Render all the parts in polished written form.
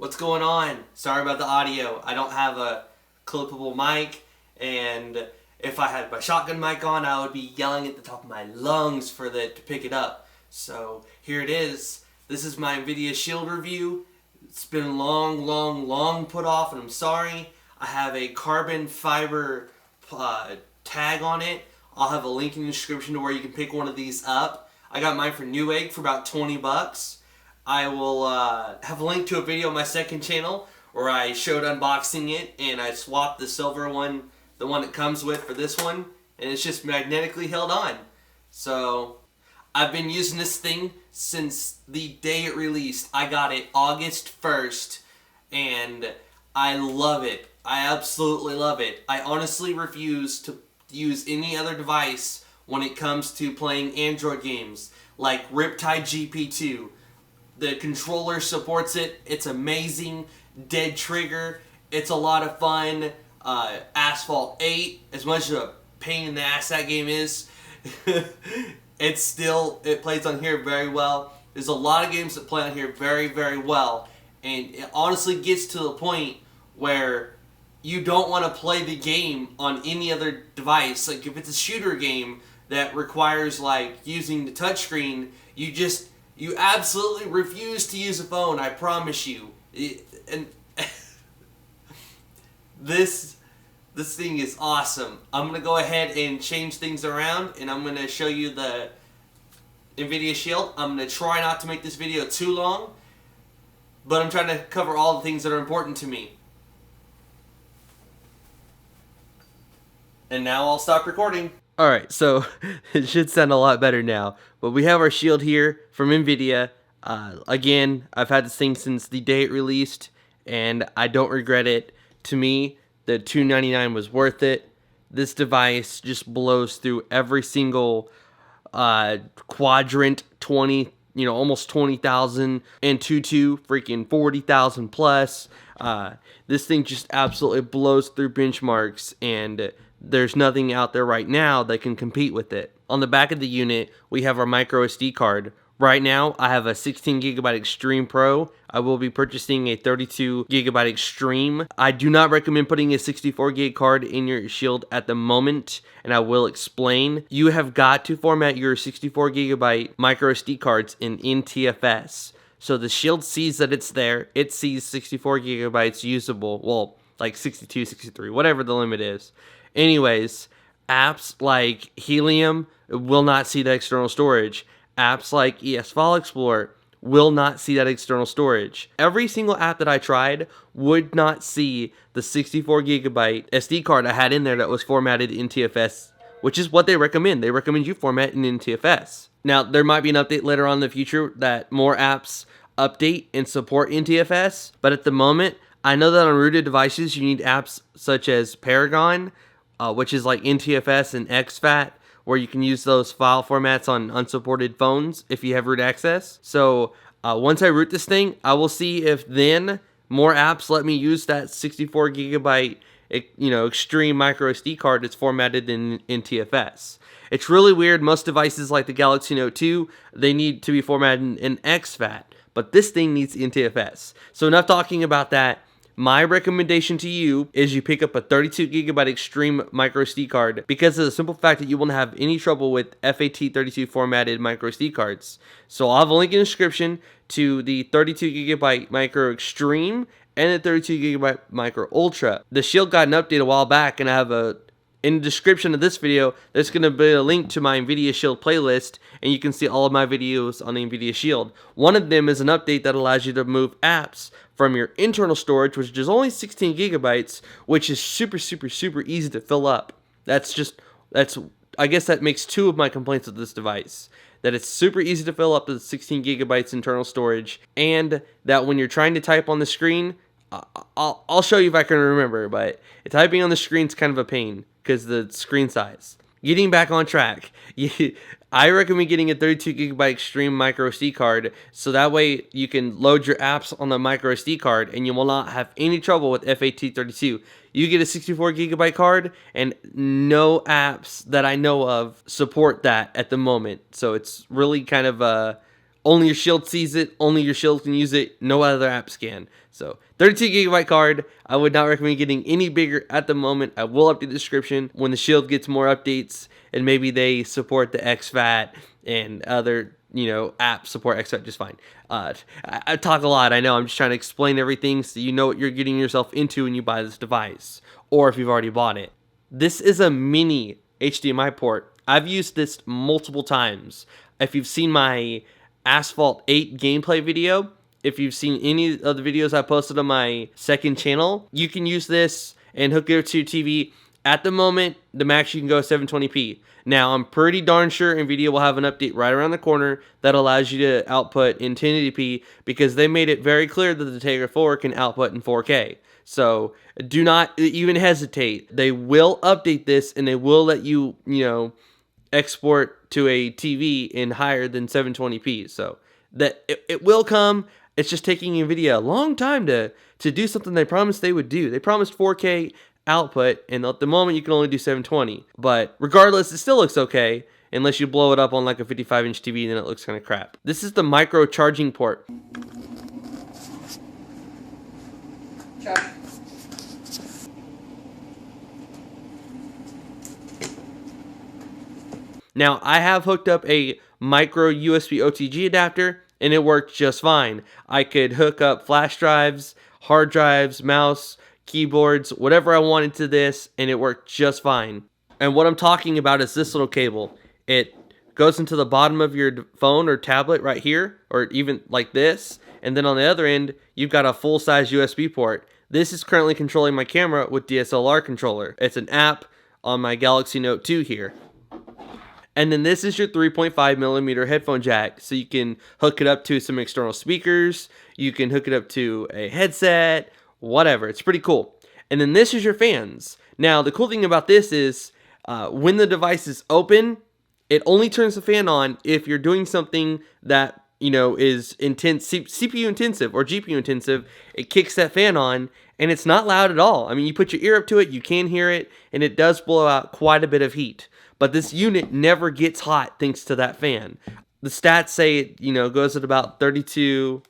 What's going on? Sorry about the audio. I don't have a clippable mic, and if I had my shotgun mic on, I would be yelling at the top of my lungs for to pick it up. So here it is. This is my NVIDIA Shield review. It's been long put off, and I'm sorry. I have a carbon fiber tag on it. I'll have a link in the description to where you can pick one of these up. I got mine for Newegg for about 20 bucks. I will have a link to a video on my second channel where I showed unboxing it, and I swapped the silver one, the one it comes with, for this one, and it's just magnetically held on. So I've been using this thing since the day it released. I got it August 1st, and I love it. I absolutely love it. I honestly refuse to use any other device when it comes to playing Android games like Riptide GP2. The controller supports it. It's amazing. Dead Trigger. It's a lot of fun. Asphalt 8. As much of a pain in the ass that game is, it plays on here very well. There's a lot of games that play on here very well. And it honestly gets to the point where you don't want to play the game on any other device. Like if it's a shooter game that requires like using the touchscreen, you absolutely refuse to use a phone, I promise you. And this thing is awesome. I'm going to go ahead and change things around, and I'm going to show you the NVIDIA Shield. I'm going to try not to make this video too long, but I'm trying to cover all the things that are important to me. And now I'll stop recording. Alright, so it should sound a lot better now. But we have our Shield here from NVIDIA. Again, I've had this thing since the day it released, and I don't regret it. To me, the $299 was worth it. This device just blows through every single quadrant, almost 20,000, AnTuTu, freaking 40,000 plus. This thing just absolutely blows through benchmarks, and there's nothing out there right now that can compete with it. On the back of the unit, we have our micro SD card. Right now, I have a 16GB Extreme Pro. I will be purchasing a 32GB Extreme. I do not recommend putting a 64GB card in your Shield at the moment, and I will explain. You have got to format your 64GB micro SD cards in NTFS. So the Shield sees that it's there. It sees 64GB usable. Well, like 62, 63, whatever the limit is. Anyways, apps like Helium will not see that external storage. Apps like ES File Explorer will not see that external storage. Every single app that I tried would not see the 64GB SD card I had in there that was formatted in NTFS, which is what they recommend. They recommend you format in NTFS. Now, there might be an update later on in the future that more apps update and support NTFS, but at the moment, I know that on rooted devices, you need apps such as Paragon, which is like NTFS and exFAT, where you can use those file formats on unsupported phones if you have root access. So once I root this thing, I will see if then more apps let me use that 64GB Extreme micro SD card that's formatted in NTFS. It's really weird. Most devices like the Galaxy Note 2, they need to be formatted in exFAT, but this thing needs NTFS. So enough talking about that. My recommendation to you is you pick up a 32GB Extreme micro SD card because of the simple fact that you won't have any trouble with FAT32 formatted micro SD cards. So I'll have a link in the description to the 32GB micro Extreme and the 32GB micro Ultra. The Shield got an update a while back, and I have in the description of this video, there's going to be a link to my NVIDIA Shield playlist, and you can see all of my videos on the NVIDIA Shield. One of them is an update that allows you to move apps from your internal storage, which is only 16GB, which is super easy to fill up. I guess that makes two of my complaints with this device. That it's super easy to fill up the 16GB internal storage, and that when you're trying to type on the screen, I'll show you if I can remember, but typing on the screen is kind of a pain because the screen size. Getting back on track, I recommend getting a 32GB Extreme micro SD card, so that way you can load your apps on the micro SD card and you will not have any trouble with FAT32. You get a 64GB card, and no apps that I know of support that at the moment, so it's really kind of only your Shield sees it, only your Shield can use it, no other apps can. So 32GB card, I would not recommend getting any bigger at the moment. I will update the description when the Shield gets more updates and maybe they support the XFAT and other, apps support XFAT just fine. I talk a lot, I know, I'm just trying to explain everything so you know what you're getting yourself into when you buy this device, or if you've already bought it. This is a mini HDMI port. I've used this multiple times. If you've seen my Asphalt 8 gameplay video, if you've seen any of the videos I posted on my second channel, you can use this and hook it up to your TV. At the moment, the max you can go is 720p. Now, I'm pretty darn sure NVIDIA will have an update right around the corner that allows you to output in 1080p, because they made it very clear that the Tegra 4 can output in 4K. So do not even hesitate. They will update this and they will let you, export to a TV in higher than 720p. So that it will come. It's just taking NVIDIA a long time to do something they promised they would do. They promised 4K output, and at the moment you can only do 720. But regardless, it still looks okay. Unless you blow it up on like a 55-inch TV, then it looks kind of crap. This is the micro charging port. Now, I have hooked up a micro USB OTG adapter, and it worked just fine. I could hook up flash drives, hard drives, mouse, keyboards, whatever I wanted to this, and it worked just fine. And what I'm talking about is this little cable. It goes into the bottom of your phone or tablet right here, or even like this, and then on the other end, you've got a full-size USB port. This is currently controlling my camera with DSLR controller. It's an app on my Galaxy Note 2 here. And then this is your 3.5mm headphone jack, so you can hook it up to some external speakers, you can hook it up to a headset, whatever. It's pretty cool. And then this is your fans. Now, the cool thing about this is when the device is open, it only turns the fan on if you're doing something that, is intense, CPU intensive or GPU intensive. It kicks that fan on, and it's not loud at all. I mean, you put your ear up to it, you can hear it, and it does blow out quite a bit of heat. But this unit never gets hot thanks to that fan. The stats say it, goes at about 32.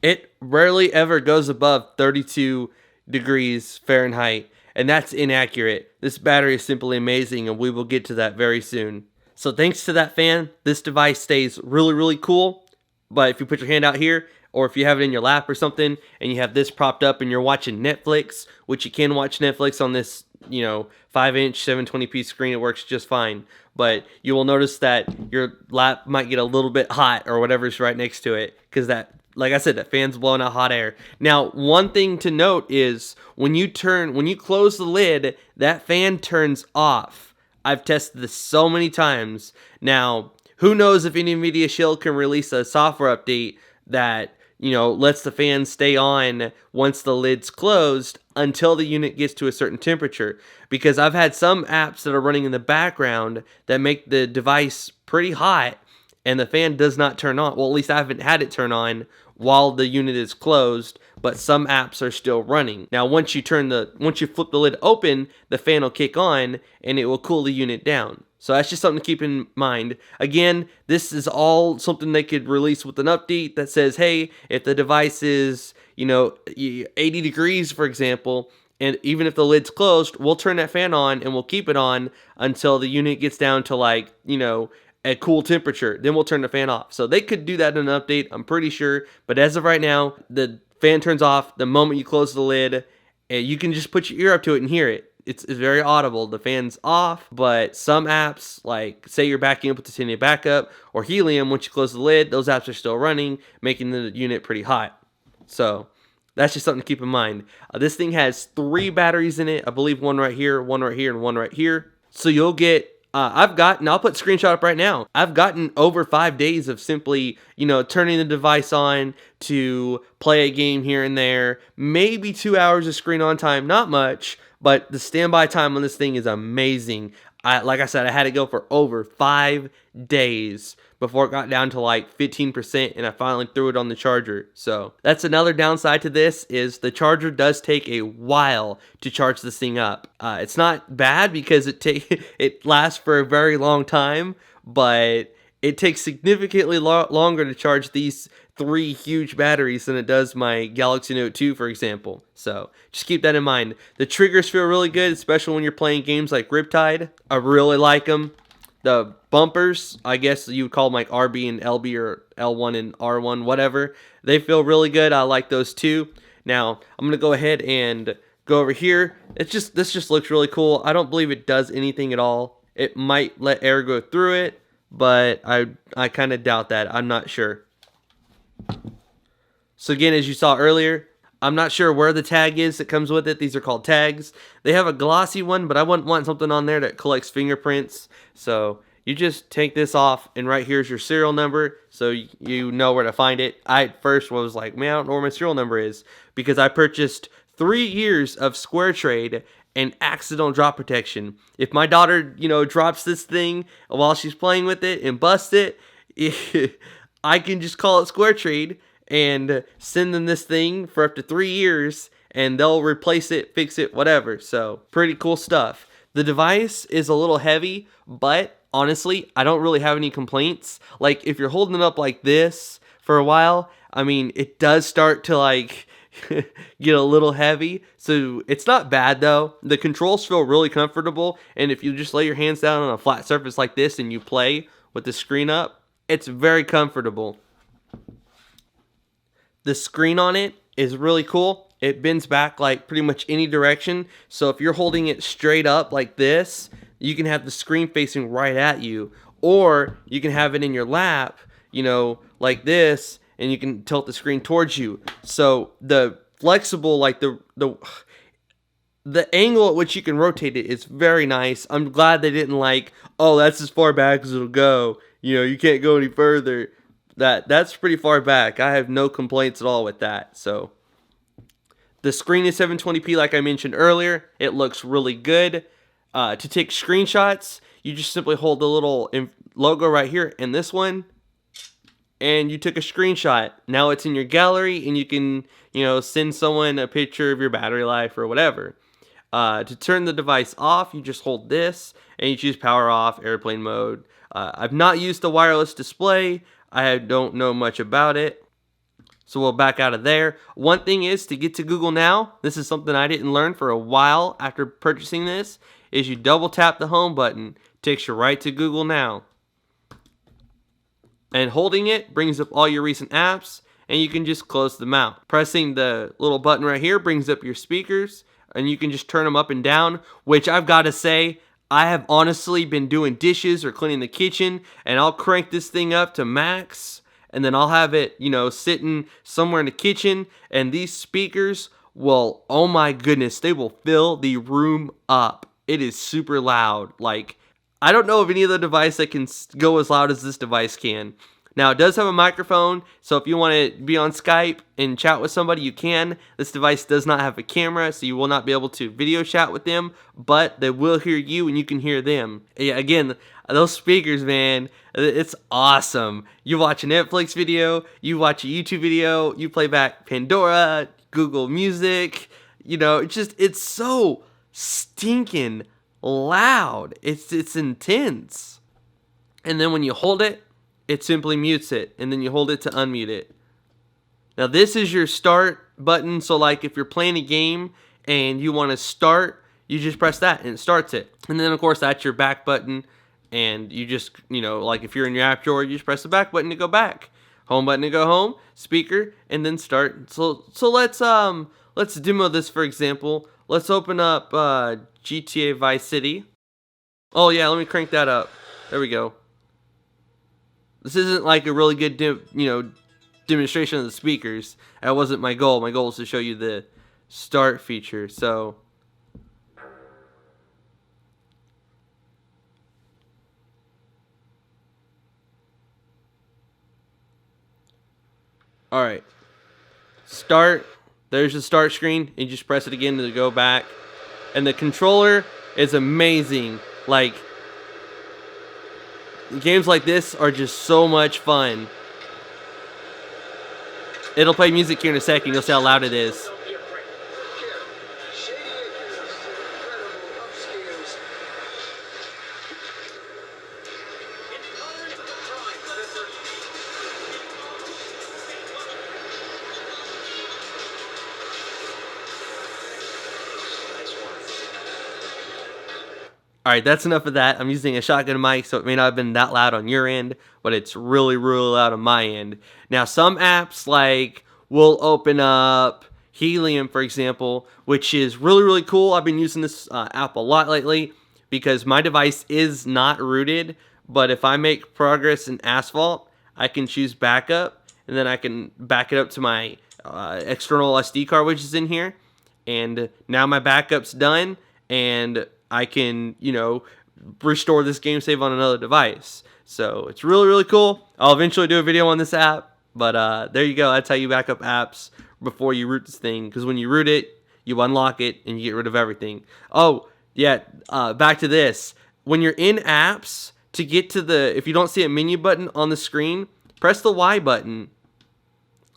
It rarely ever goes above 32 degrees Fahrenheit, and that's inaccurate. This battery is simply amazing, and we will get to that very soon. So thanks to that fan, this device stays really, really cool. But if you put your hand out here, or if you have it in your lap or something, and you have this propped up and you're watching Netflix, which you can watch Netflix on this, 5-inch 720p screen, it works just fine. But you will notice that your lap might get a little bit hot or whatever's right next to it, because that, like I said, that fan's blowing out hot air. Now, one thing to note is when you close the lid, that fan turns off. I've tested this so many times. Now, who knows if NVIDIA Shield can release a software update that, lets the fan stay on once the lid's closed until the unit gets to a certain temperature. Because I've had some apps that are running in the background that make the device pretty hot, and the fan does not turn on. Well, at least I haven't had it turn on while the unit is closed, but some apps are still running. Now, once you flip the lid open, the fan will kick on, and it will cool the unit down. So that's just something to keep in mind. Again, this is all something they could release with an update that says, hey, if the device is, 80 degrees, for example, and even if the lid's closed, we'll turn that fan on and we'll keep it on until the unit gets down to a cool temperature. Then we'll turn the fan off. So they could do that in an update, I'm pretty sure. But as of right now, the fan turns off the moment you close the lid, and you can just put your ear up to it and hear it. It's very audible. The fan's off, but some apps, like say you're backing up with Titanium Backup or Helium, once you close the lid, those apps are still running, making the unit pretty hot. So that's just something to keep in mind. This thing has 3 batteries in it. I believe one right here, and one right here. So you'll get, I'll put a screenshot up right now. I've gotten over 5 days of simply, turning the device on to play a game here and there. Maybe 2 hours of screen on time, not much. But the standby time on this thing is amazing. Like I said, I had it go for over 5 days before it got down to like 15%, and I finally threw it on the charger. So that's another downside to this, is the charger does take a while to charge this thing up. It's not bad because it lasts for a very long time, but it takes significantly longer to charge these 3 huge batteries than it does my Galaxy Note 2, for example. So just keep that in mind. The triggers feel really good, especially when you're playing games like Riptide. I really like them. The bumpers, I guess you would call them like RB and LB or L1 and R1, whatever. They feel really good. I like those too. Now, I'm going to go ahead and go over here. This just looks really cool. I don't believe it does anything at all. It might let air go through it, but I kind of doubt that. I'm not sure. So again, as you saw earlier, I'm not sure where the tag is that comes with it. These are called tags. They have a glossy one, but I wouldn't want something on there that collects fingerprints. So you just take this off, and right here's your serial number, so you know where to find it. I at first was like, man, I don't know where my serial number is, because I purchased 3 years of Square Trade and accidental drop protection. If my daughter, drops this thing while she's playing with it and busts it, I can just call it Square Trade and send them this thing for up to 3 years, and they'll replace it, fix it, whatever. So pretty cool stuff. The device is a little heavy, but honestly, I don't really have any complaints. Like, if you're holding it up like this for a while, I mean, it does start to like get a little heavy. So it's not bad though. The controls feel really comfortable, and if you just lay your hands down on a flat surface like this and you play with the screen up, it's very comfortable. The screen on it is really cool. It bends back like pretty much any direction. So if you're holding it straight up like this, you can have the screen facing right at you. Or you can have it in your lap, like this, and you can tilt the screen towards you. So the flexible, like the angle at which you can rotate it is very nice. I'm glad they didn't oh, that's as far back as it'll go. You can't go any further. That's pretty far back. I have no complaints at all with that. So the screen is 720p like I mentioned earlier. It looks really good. To take screenshots, you just simply hold the little logo right here in this one, and you took a screenshot. Now it's in your gallery, and you can, send someone a picture of your battery life or whatever. To turn the device off, you just hold this, and you choose power off, airplane mode. I've not used the wireless display. I don't know much about it, so we'll back out of there. One thing is, to get to Google Now, this is something I didn't learn for a while after purchasing this, is you double tap the home button, takes you right to Google Now. And holding it brings up all your recent apps, and you can just close them out. Pressing the little button right here brings up your speakers, and you can just turn them up and down, which I've got to say, I have honestly been doing dishes or cleaning the kitchen, and I'll crank this thing up to max, and then I'll have it, sitting somewhere in the kitchen, and these speakers will, oh my goodness, they will fill the room up. It is super loud. Like, I don't know of any other device that can go as loud as this device can. Now, it does have a microphone, so if you want to be on Skype and chat with somebody, you can. This device does not have a camera, so you will not be able to video chat with them, but they will hear you and you can hear them. Yeah, again, those speakers, man, it's awesome. You watch a Netflix video, you watch a YouTube video, you play back Pandora, Google Music, it's so stinking loud. It's intense. And then when you hold it, it simply mutes it, and then you hold it to unmute it. Now this is your start button, so like if you're playing a game and you want to start, you just press that and it starts it. And then of course that's your back button, and you just, like if you're in your app drawer, you just press the back button to go back. Home button to go home, speaker, and then start. So let's demo this for example. Let's open up GTA Vice City. Oh yeah, let me crank that up. There we go. This isn't like a really good, demonstration of the speakers. That wasn't my goal. My goal is to show you the start feature. So, all right, start. There's the start screen. You just press it again to go back, and the controller is amazing. Like, games like this are just so much fun. It'll play music here in a second. You'll see how loud it is. Alright, that's enough of that. I'm using a shotgun mic, so it may not have been that loud on your end, but it's really, really loud on my end. Now, some apps like will open up Helium, for example, which is really, really cool. I've been using this app a lot lately because my device is not rooted, but if I make progress in Asphalt, I can choose backup, and then I can back it up to my external SD card, which is in here, and now my backup's done, and I can, restore this game save on another device. So it's really, really cool. I'll eventually do a video on this app, but there you go. That's how you back up apps before you root this thing, because when you root it, you unlock it, and you get rid of everything. Oh, yeah, back to this. When you're in apps, to get to if you don't see a menu button on the screen, press the Y button.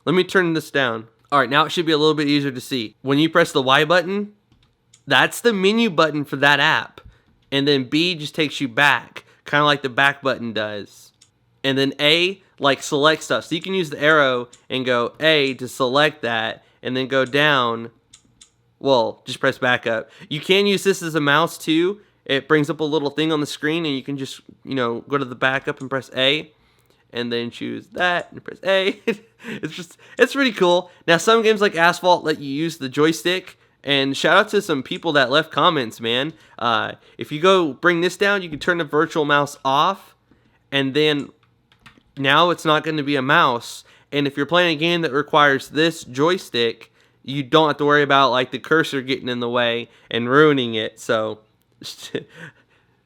Let me turn this down. All right, now it should be a little bit easier to see. When you press the Y button, that's the menu button for that app. And then B just takes you back, kind of like the back button does. And then A, like, select stuff. So you can use the arrow and go A to select that, and then go down. Well, just press back up. You can use this as a mouse too. It brings up a little thing on the screen, and you can just, go to the backup and press A, and then choose that and press A. It's pretty cool. Now, some games like Asphalt let you use the joystick. And shout out to some people that left comments, man. If you go bring this down, you can turn the virtual mouse off. And then now it's not going to be a mouse. And if you're playing a game that requires this joystick, you don't have to worry about like the cursor getting in the way and ruining it. So,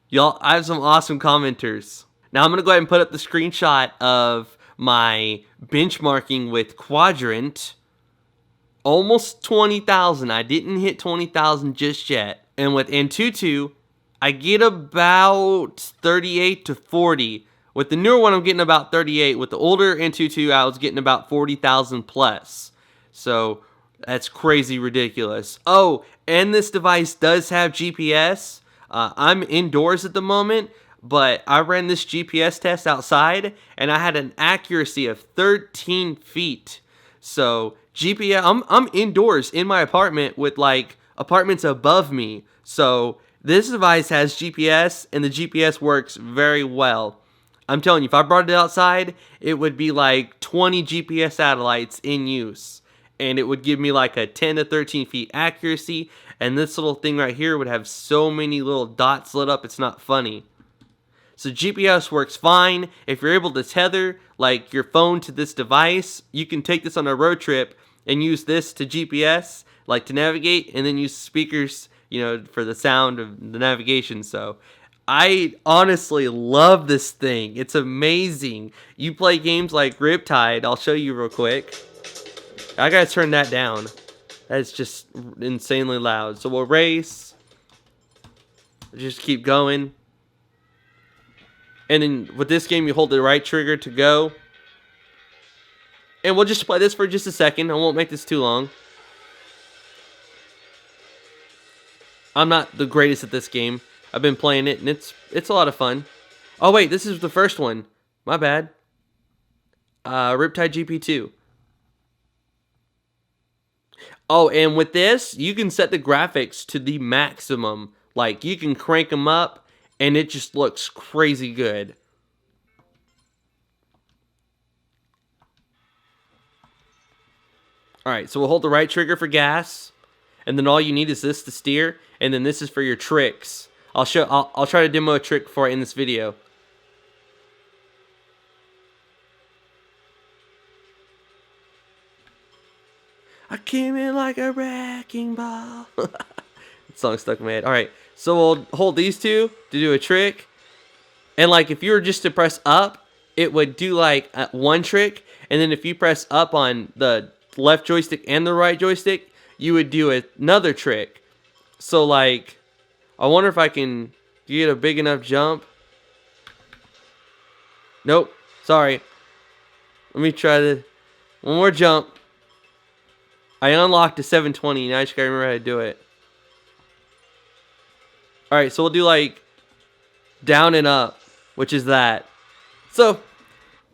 y'all, I have some awesome commenters. Now I'm going to go ahead and put up the screenshot of my benchmarking with Quadrant. Almost 20,000. I didn't hit 20,000 just yet. And with AnTuTu, I get about 38 to 40. With the newer one, I'm getting about 38. With the older AnTuTu, I was getting about 40,000 plus. So that's crazy ridiculous. Oh, and this device does have GPS. I'm indoors at the moment, but I ran this GPS test outside, and I had an accuracy of 13 feet. So GPS, I'm indoors in my apartment with like apartments above me. So this device has GPS, and the GPS works very well. I'm telling you, if I brought it outside, it would be like 20 GPS satellites in use. And it would give me like a 10 to 13 feet accuracy. And this little thing right here would have so many little dots lit up, it's not funny. So GPS works fine. If you're able to tether like your phone to this device, you can take this on a road trip and use this to GPS, like to navigate, and then use speakers, for the sound of the navigation. So I honestly love this thing. It's amazing. You play games like Riptide. I'll show you real quick. I gotta turn that down. That's just insanely loud. So we'll race. Just keep going. And then with this game, you hold the right trigger to go. And we'll just play this for just a second. I won't make this too long. I'm not the greatest at this game. I've been playing it, and it's a lot of fun. Oh, wait, this is the first one. My bad. Riptide GP2. Oh, and with this, you can set the graphics to the maximum. Like, you can crank them up, and it just looks crazy good. Alright, so we'll hold the right trigger for gas, and then all you need is this to steer, and then this is for your tricks. I'll try to demo a trick for it in this video. I came in like a wrecking ball. That song stuck in my head. Alright, so we'll hold these two to do a trick. And like if you were just to press up, it would do like one trick. And then if you press up on the left joystick and the right joystick, you would do another trick. So like, I wonder if I can get a big enough jump. Nope, sorry. Let me try one more jump. I unlocked a 720, now I just gotta remember how to do it. Alright, so we'll do like down and up, which is that. So,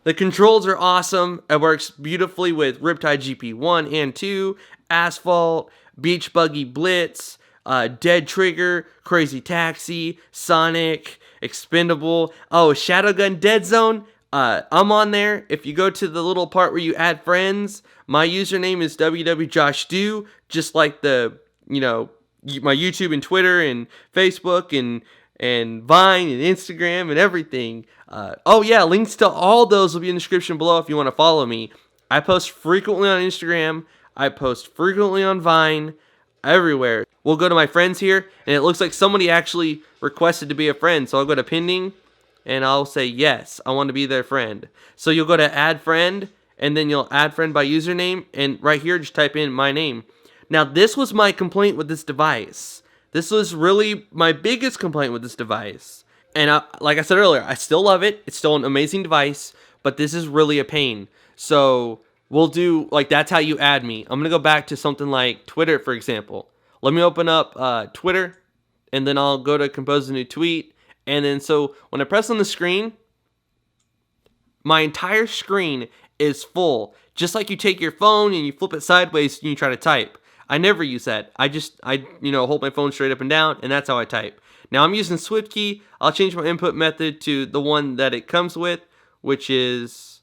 the controls are awesome. It works beautifully with Riptide GP1 and 2, Asphalt, Beach Buggy Blitz. Dead Trigger, Crazy Taxi, Sonic, Expendable. Oh, Shadowgun Dead Zone. I'm on there. If you go to the little part where you add friends, my username is wwjoshdew, just like the, my YouTube and Twitter and Facebook and Vine and Instagram and everything. Oh yeah, links to all those will be in the description below if you want to follow me. I post frequently on Instagram. I post frequently on Vine. Everywhere. We'll go to my friends here, and it looks like somebody actually requested to be a friend. So I'll go to pending, and I'll say yes, I want to be their friend. So you'll go to add friend, and then you'll add friend by username, and right here just type in my name. Now this was my complaint with this device. This was really my biggest complaint with this device. And like I said earlier, I still love it. It's still an amazing device, but this is really a pain. So we'll do, like, that's how you add me. I'm going to go back to something like Twitter, for example. Let me open up Twitter, and then I'll go to compose a new tweet. And then so when I press on the screen, my entire screen is full. Just like you take your phone and you flip it sideways and you try to type. I never use that. I hold my phone straight up and down, and that's how I type. Now I'm using SwiftKey. I'll change my input method to the one that it comes with, which is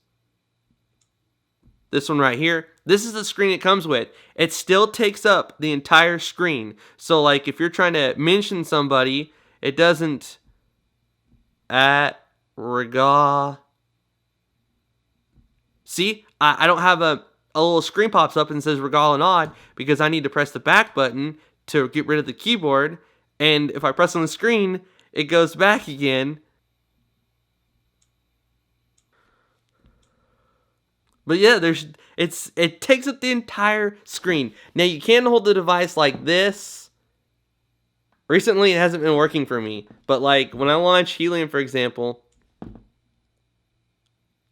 this one right here. This is the screen it comes with. It still takes up the entire screen. So like if you're trying to mention somebody, it doesn't See, I don't have a little screen pops up and says Regal and Odd because I need to press the back button to get rid of the keyboard. And if I press on the screen, it goes back again. But yeah, it takes up the entire screen. Now you can hold the device like this. Recently it hasn't been working for me, but like when I launch Helium, for example.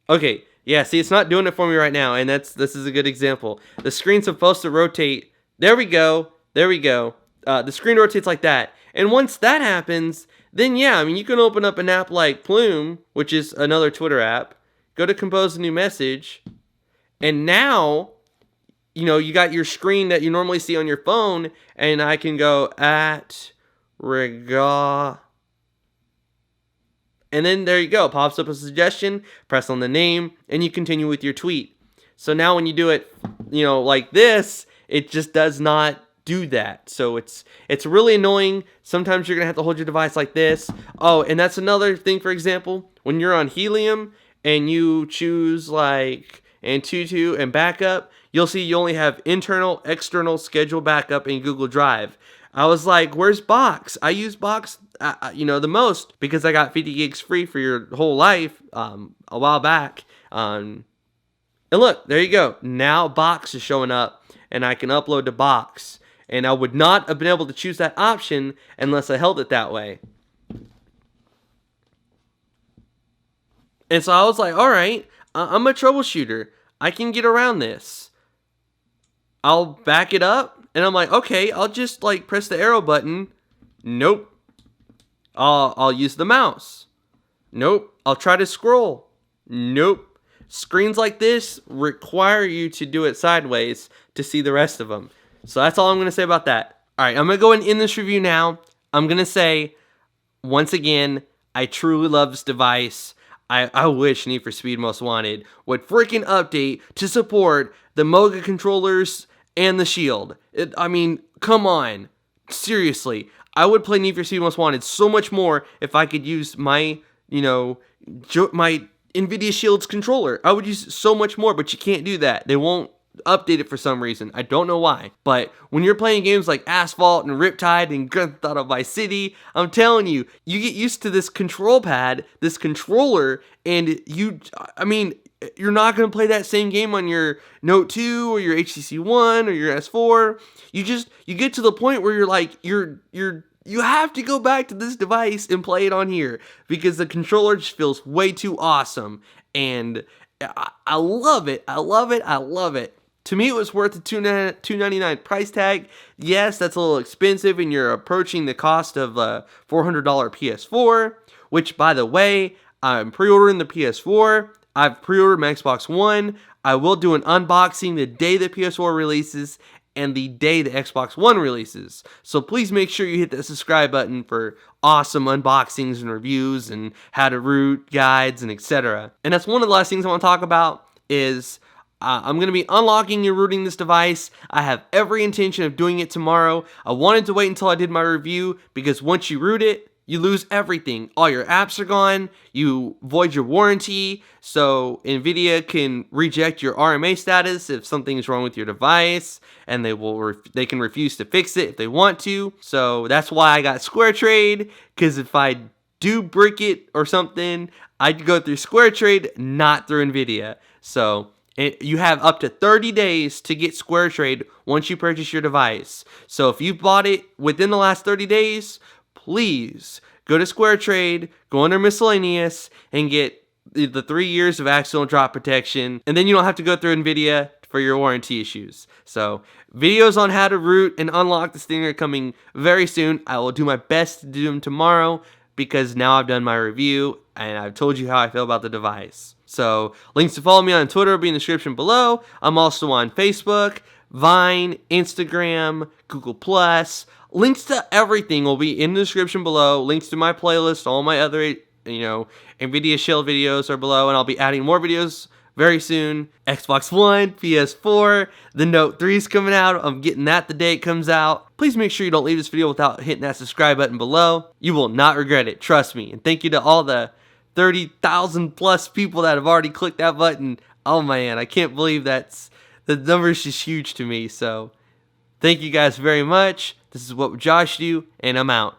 Okay, yeah, see, it's not doing it for me right now, and this is a good example. The screen's supposed to rotate. There we go. The screen rotates like that. And once that happens, then yeah, I mean, you can open up an app like Plume, which is another Twitter app. Go to compose a new message. And now, you got your screen that you normally see on your phone, and I can go at Rega. And then there you go. Pops up a suggestion, press on the name, and you continue with your tweet. So now when you do it, like this, it just does not do that. So it's really annoying. Sometimes you're going to have to hold your device like this. Oh, and that's another thing, for example, when you're on Helium and you choose like AnTuTu and backup, you'll see you only have internal, external, schedule backup in Google Drive. I was like, where's Box? I use Box, the most because I got 50 gigs free for your whole life a while back. And look, there you go. Now Box is showing up and I can upload to Box. And I would not have been able to choose that option unless I held it that way. And so I was like, all right, I'm a troubleshooter. I can get around this. I'll back it up, and I'm like, okay, I'll just like press the arrow button. Nope. I'll use the mouse. Nope. I'll try to scroll. Nope. Screens like this require you to do it sideways to see the rest of them. So that's all I'm going to say about that. All right, I'm going to go and end this review now. I'm going to say, once again, I truly love this device. I wish Need for Speed Most Wanted would freaking update to support the Moga controllers and the Shield. I mean, come on. Seriously. I would play Need for Speed Most Wanted so much more if I could use my, my NVIDIA Shield's controller. I would use it so much more, but you can't do that. They won't update it for some reason. I don't know why. But when you're playing games like Asphalt and Riptide and Grand Theft Auto Vice City, I'm telling you, you get used to this control pad, this controller, and you're not going to play that same game on your Note 2 or your HTC One or your S4. You get to the point where you're like, you have to go back to this device and play it on here because the controller just feels way too awesome. And I love it. I love it. I love it. To me, it was worth the $299 price tag. Yes, that's a little expensive, and you're approaching the cost of a $400 PS4, which, by the way, I'm pre-ordering the PS4. I've pre-ordered my Xbox One. I will do an unboxing the day the PS4 releases, and the day the Xbox One releases. So please make sure you hit that subscribe button for awesome unboxings and reviews and how to root guides and etc. And that's one of the last things I want to talk about is I'm going to be unlocking and rooting this device. I have every intention of doing it tomorrow. I wanted to wait until I did my review because once you root it, you lose everything. All your apps are gone. You void your warranty. So NVIDIA can reject your RMA status if something is wrong with your device, and they can refuse to fix it if they want to. So that's why I got SquareTrade, because if I do brick it or something, I'd go through SquareTrade, not through NVIDIA. So you have up to 30 days to get SquareTrade once you purchase your device. So if you bought it within the last 30 days, please go to SquareTrade, go under miscellaneous, and get the 3 years of accidental drop protection. And then you don't have to go through NVIDIA for your warranty issues. So videos on how to root and unlock this thing are coming very soon. I will do my best to do them tomorrow because now I've done my review and I've told you how I feel about the device. So links to follow me on Twitter will be in the description below. I'm also on Facebook, Vine, Instagram, Google+. Links to everything will be in the description below. Links to my playlist, all my other, NVIDIA Shell videos are below, and I'll be adding more videos very soon. Xbox One, PS4, the Note 3 is coming out. I'm getting that the day it comes out. Please make sure you don't leave this video without hitting that subscribe button below. You will not regret it, trust me. And thank you to all the 30,000 plus people that have already clicked that button. Oh man, I can't believe the number's just huge to me. So thank you guys very much. This is wwjoshdew, and I'm out.